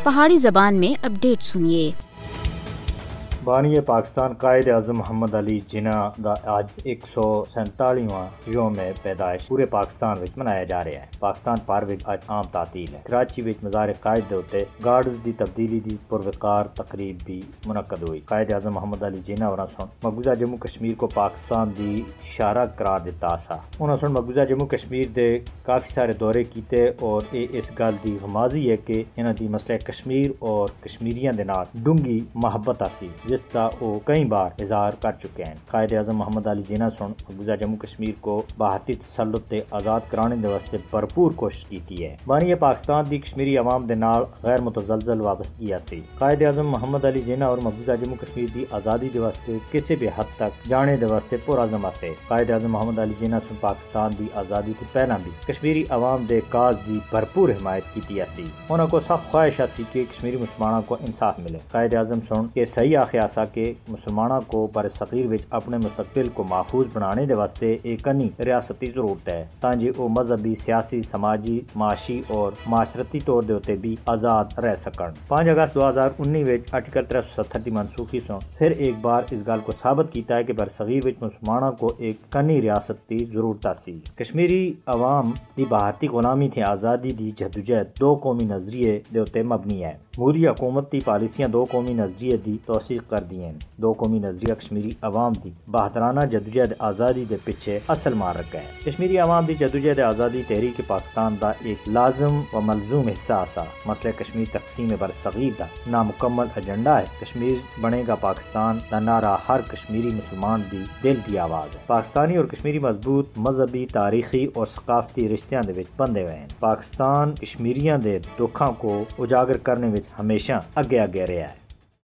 پہاڑی زبان میں اپڈیٹ سنیے۔ بانی پاکستان قائد اعظم محمد علی جناح دا آج 147واں یوم پیدائش پورے پاکستان وچ منایا جا رہا ہے۔ پاکستان بھر وچ اج عام تعطیل ہے۔ کراچی وچ مزار قائد دے اوتے گارڈز دی تبدیلی دی پروکار تقریب بھی منعقد ہوئی۔ قائد اعظم محمد علی جناح اور مقبوضہ جموں کشمیر کو پاکستان دی شاہراہ قرار دیتا سا۔ انہوں نے مقبوضہ جموں کشمیر دے کافی سارے دورے کیتے اور اس گل دی غمازی ہے کہ انہاں دی مسئلہ کشمیر اور کشمیریاں دے نال ڈونگی محبت آسی جس کا وہ کئی بار اظہار کر چکے ہیں۔ قائد اعظم محمد علی جناح مقبوضہ جموں کشمیر کو بھارتی تسلط تے آزاد کرانے دے واسطے بھرپور کوشش کیتی ہے۔ بانی پاکستان دی کشمیری عوام دے نال غیر متزلزل وابستگی سی۔ قائد اعظم محمد علی جناح اور مقبوضہ جموں کشمیر دی آزادی دے واسطے کسی بھی حد تک جانے دے واسطے پرعزم سے۔ قائد اعظم محمد علی جناح پاکستان دی آزادی تو پہلا بھی کشمیری عوام دے کاز دی بھرپور حمایت کیتی سی۔ انہاں کو سخت خواہش سی کہ کشمیری مسلمانوں کو انصاف ملے۔ قائد اعظم کہ صحیح آخیا سا کہ مسلمانوں کو بر صغیر وچ اپنے مستقبل کو محفوظ بنانے دے واسطے ایک نئی ریاستی ضرورت ہے تاکہ وہ مذہبی، سیاسی، سماجی، معاشی اور معاشرتی طور دے اوتے بھی آزاد رہ سکن۔ 5 اگست 2019 وچ آرٹیکل 370 دی منسوخی سوں پھر ایک بار اس گل کو ثابت کیتا ہے کہ بر صغیر وچ مسلمانوں کو ایک نئی ریاست دی ضرورت سی۔ کشمیری عوام دی بھارتی غلامی تھی آزادی دی جدوجہد دو قومی نظریے دے اوتے مبنی ہے۔ مودی حکومت دی پالیسیاں دو قومی نظریے دی توثیق کر دی ہیں۔ دو قومی نظریہ کشمیری عوام دی بہادرانہ جدوجہد آزادی دے پیچھے اصل مار رکھا ہے۔ کشمیری عوام دی جدوجہد آزادی تحریک پاکستان دا ایک لازم و ملزوم حصہ سا۔ مسئلہ کشمیر تقسیم بر صغیر دا نامکمل ایجنڈا ہے۔ کشمیر بنے گا پاکستان دا نعرہ ہر کشمیری مسلمان دی دل دی آواز ہے۔ پاکستانی اور کشمیری مضبوط مذہبی، تاریخی اور ثقافتی رشتیاں دے وچ بندے ہوئے ہیں۔ پاکستان کشمیریاں دے دکھاں کو اجاگر کرنے وچ ہمیشہ اگے رہا ہے۔